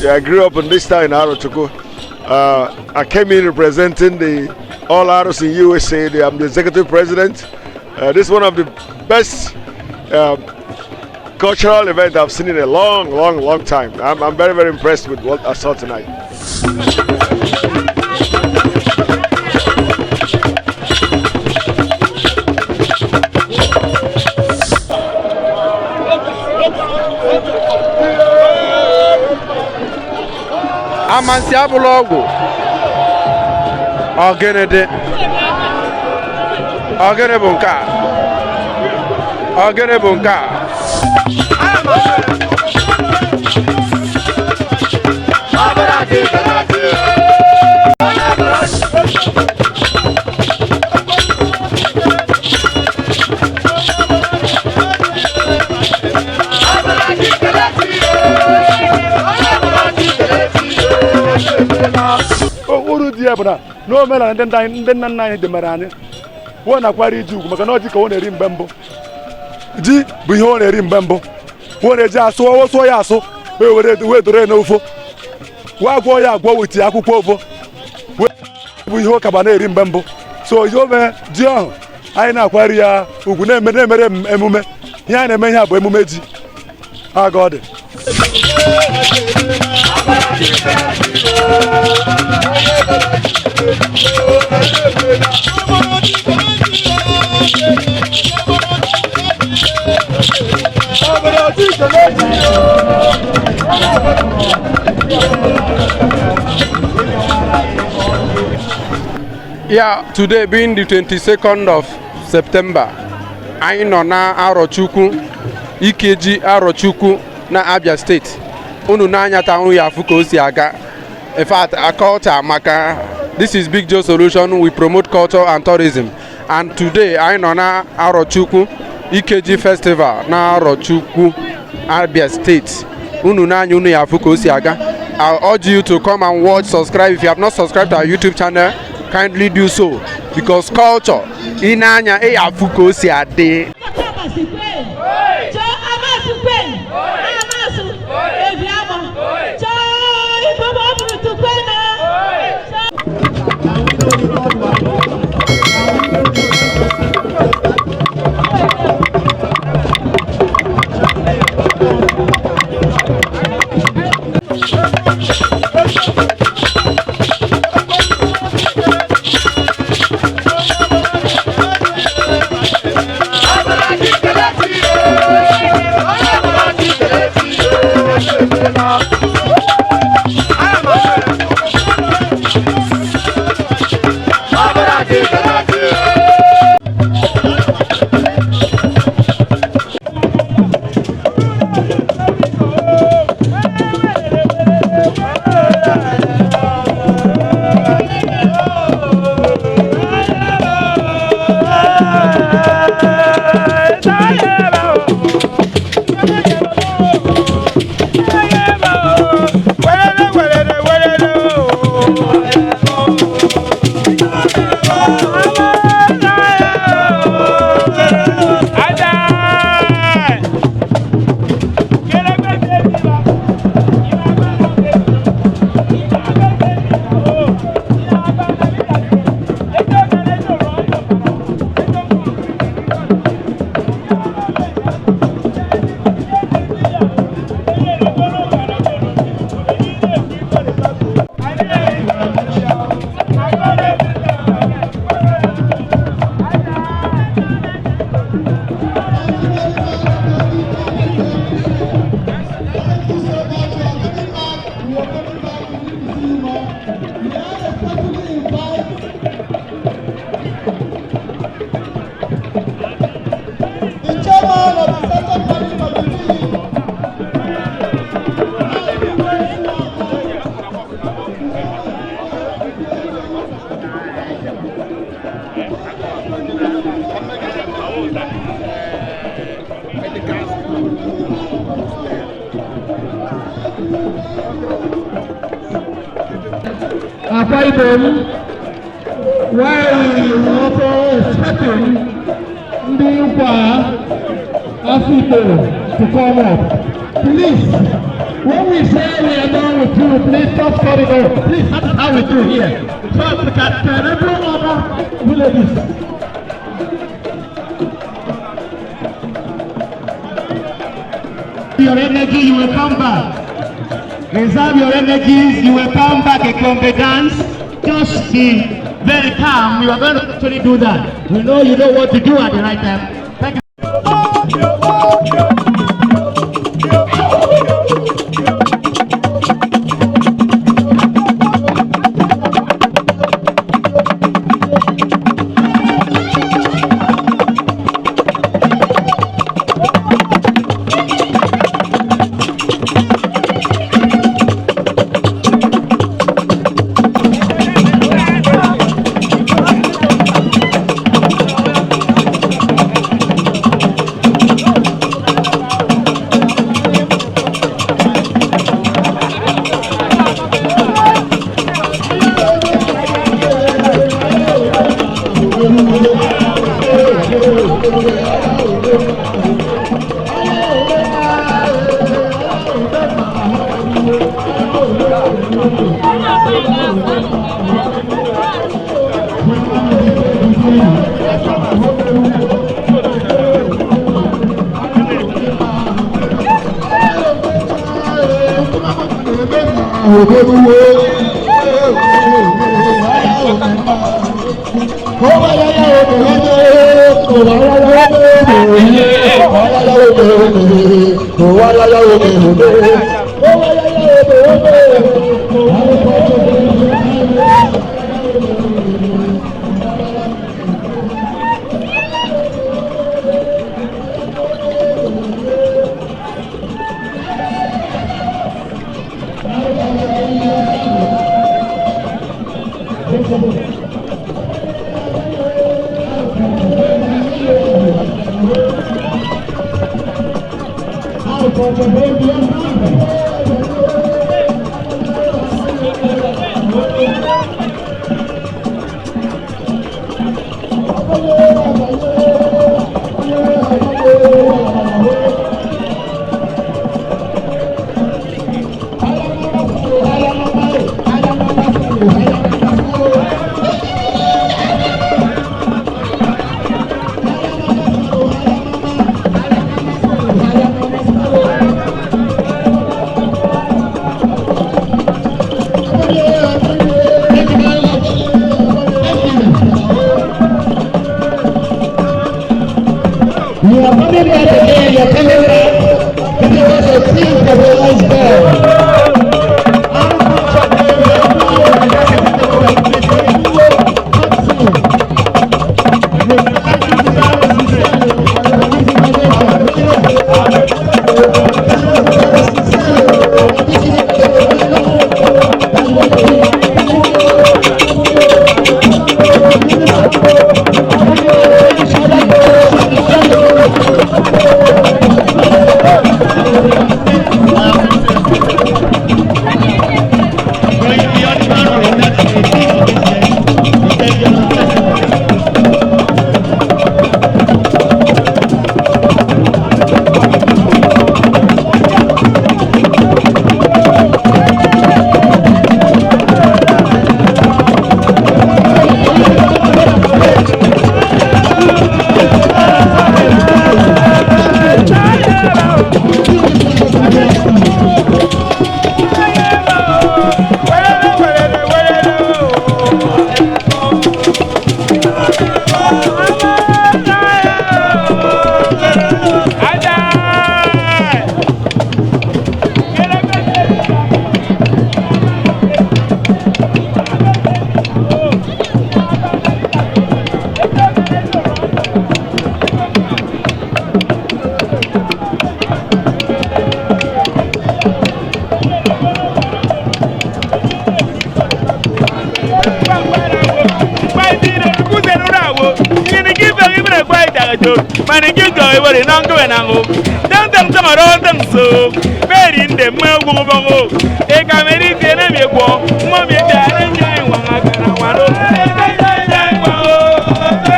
Yeah, I grew up in this town in Arochukwu. I came in representing the All Aros in USA. I'm the executive president. This is one of the best cultural events I've seen in a long time. I'm very, very impressed with what I saw tonight. Amansi abụlọgwụ ọgịnịdị ọgịnị bụ nke a ọgịnị bụ nke a uru dị ebụna n'omenala ndị nna nna anyị demere anyị wụ nakwara iji ugwu maka na ọ dị ka ọ na-eri mgbe mbụ ji bụ ihe ọ na-eri mgbe mbụ wụ na-eji asụ ọsụọ ya asụ wee dore n'ofo wee agwọ ya agwọ weti akwụkwọ ofo bụ ihe ụkaba na-eri mgbe mbụ so ihe ome ji ahụ anyị na-akwara ya ugwu na-emere emume ihe anyị na-eme ihe a bụ emume ji aga ọ dị. Yeah, today being the 22nd of September, anyị nọ na Arochukwu, IKEJI Arochukwu na Abịa State. Unu n'anya ta unu ya afụ ka o si aga. In fact, a culture maka this is Big Joe Solution. We promote culture and tourism. And today anyị nọ na Arochukwu IKEJI Festival na Arochukwu Abịa State. Unu n'anya unu ya afụ ka o si aga. I urge you to come and watch, subscribe. If you have not subscribed to our YouTube channel, kindly do so, because culture in anya e afu ka o si ade. while we also expecting the upto to come up. Please, when we say we are done with you, please stop corridor. Please, that's how we do here. So we can every other villages. Your energy, you will come back. Reserve your energies, you will come back a confidence. Just be very calm. You are going to actually do that. We know you know what to do at the right time. Thank you. Manigi go everybody non go and go. Don't o beri nde ma wo bo e ka meri te na me gbo mo me da re je wa agara wa lo e ka je wa o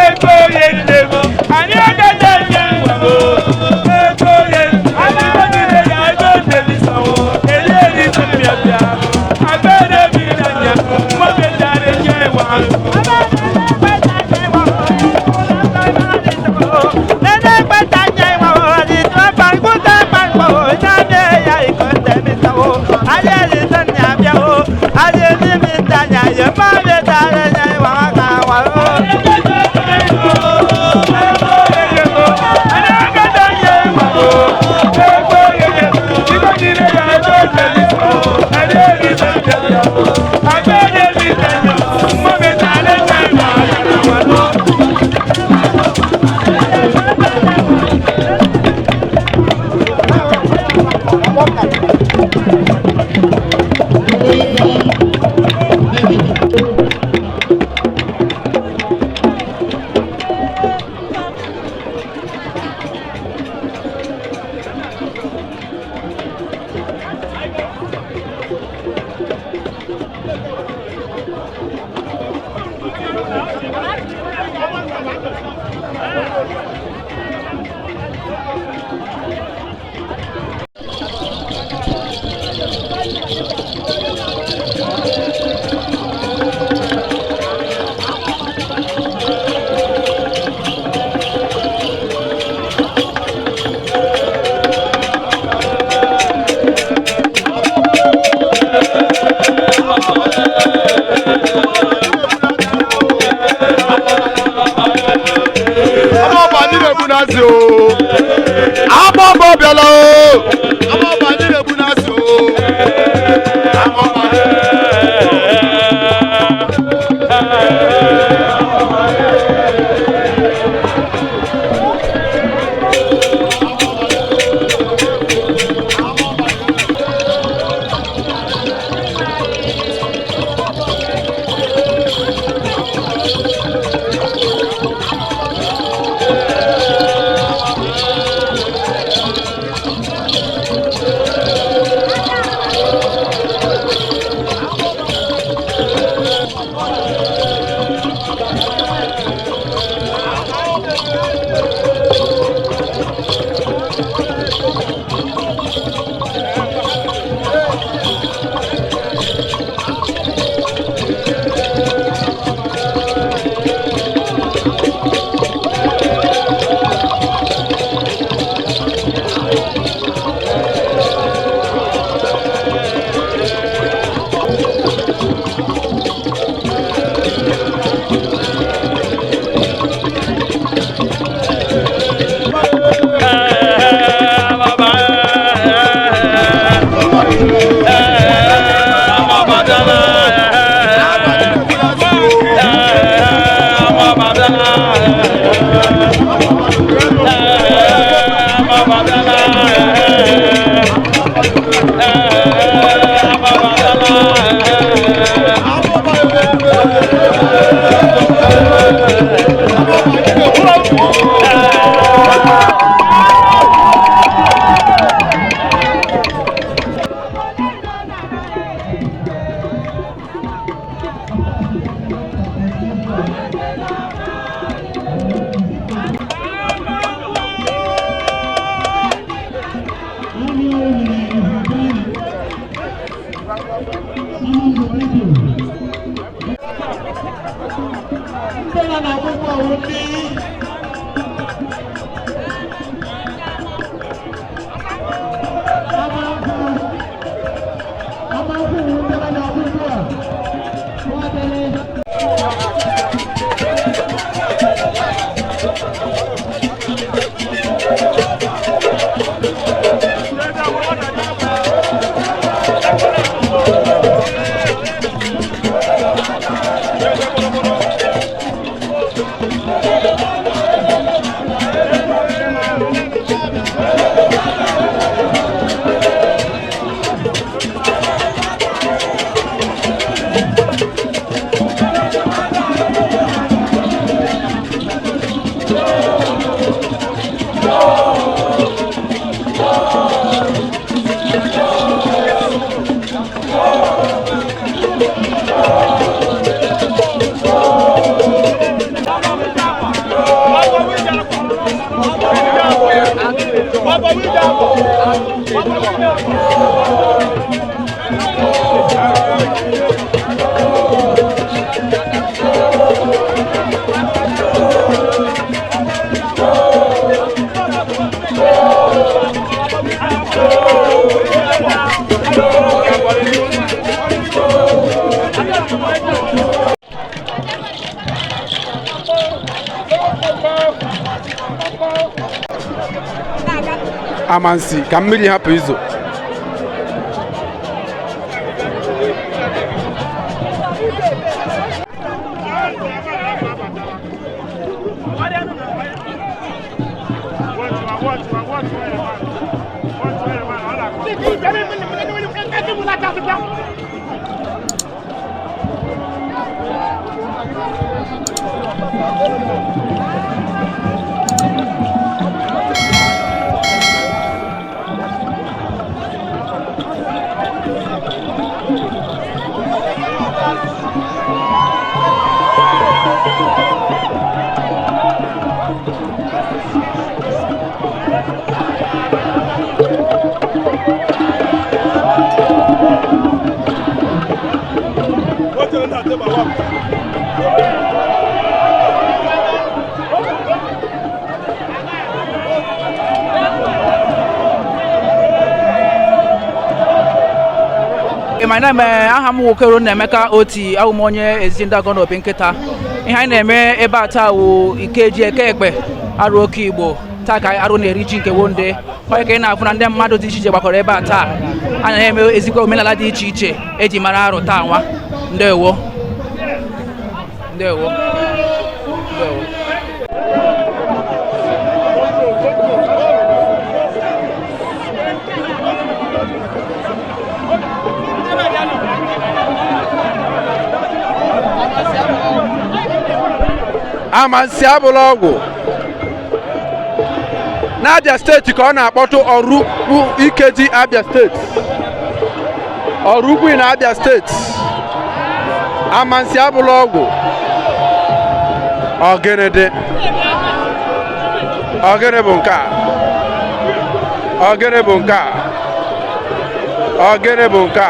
e ko ye nde go ani ka je wa o e ko ye ani ko ni re ya do de bi so e ye ni so mi bia agbere bi na nya mo me da re je wa Amansi ka mmiri hapụ izo. My name is Aham Wokero Nemeka Oti, Aumonye Ezindagon of Pinketa. Behind me, Ebata, IKEJI Ekpe Arokwu Taka Arone region one day. Why can I find them mad to teach Ebata? And I am Ezekiel Melody Chiche, Eddie Mararo Tawa. There Amansi abụla ọgwụ na Abịa State ka ọ na-akpọtụ ọrụ IKEJI Abịa State ọrụ ukwu na Abịa State. Amansi abụla ọgwụ ogene bụ nke a ogene bụ nke a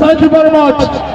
Thank you very much.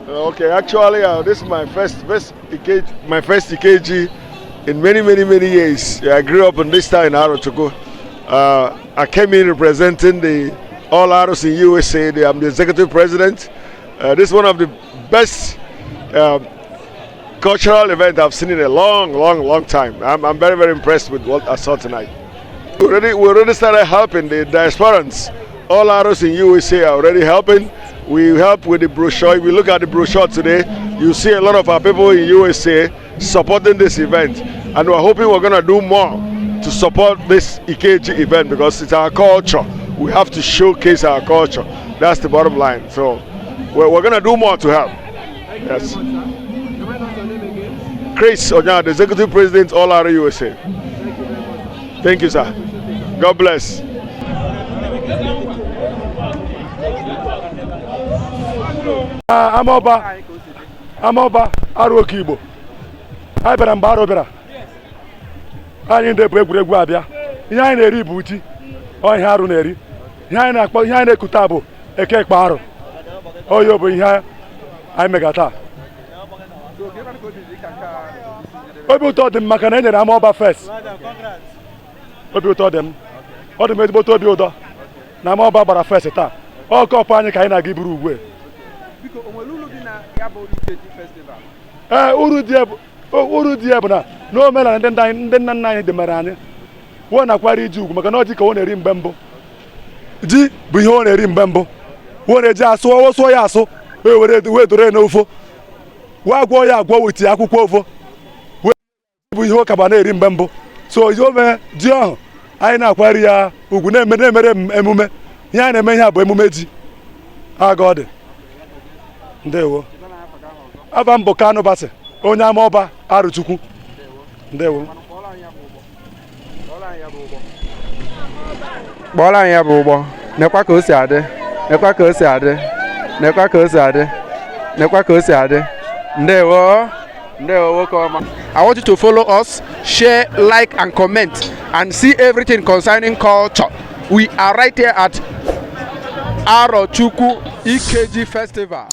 Okay, actually, this is my first IKEJI in many years. I grew up in this town in Arochukwu. I came in representing the All Aros in USA. I'm the executive president. This is one of the best cultural events I've seen in a long time. I'm very impressed with what I saw tonight. We already started helping the diasporans. All Aros in USA are already helping. We help with the brochure. If you look at the brochure today, you see a lot of our people in USA supporting this event. And we're hoping we're going to do more to support this IKEJI event because it's our culture. We have to showcase our culture. That's the bottom line. So we're going to do more to help. Yes. Chris Onya, the executive president, All Aros USA. Thank you, sir. God bless. Amọba Arọchukwu anyị bịara mgbe Aro bịara anyị ndị bụ egwuregwu abịa ihe anyị na-eri bụ ji ọ ihe arụ na-eri ihe anyị na-ekuta bụ eke ekpe arụ oyo bụ ihe anyị mega taa obi ụtọ dị m maka na e nyere Amọba first obi ụtọ dị m ọ dị m ezigbote obi ụtọ na Amọba gbara first taa ọ kọpụ anyị ka anyị na-aga iburu ugwe uru dị ya bụ na n'omenala ndị nna nna anyị demere anyị wụ nakwara iji ugwu maka na ọjị ka ọ na-eri mgbe mbụ ji bụ ihe ọ na-eri mgbe mbụ wụ na-eji asụ ọwụsụọ ya asụ wee dore n'ofo wee agwọ ya agwọ weti akwụkwọ ofo bụ ihe ụka ba na-eri mgbe mbụ so ihe ome ji ọhụ anyị na-akwari ya ugwu na-emere emume ihe anyị na-eme ihe a bụ emume ji aga ọ dị Ndewo. Aba mbụ Kanu Basi, onye ama ọba Arochukwu. Ndewo. Kpọọrọ anyị ya bụ ụgbọ. Nekwa ka o si adị. Nekwa ka o si adị. Nekwa ka o si adị. Nekwa ka o si adị. Ndewo. Ndewo nwoke ọma. I want you to follow us, share, like and comment and see everything concerning culture. We are right here at Arochukwu IKEJI Festival.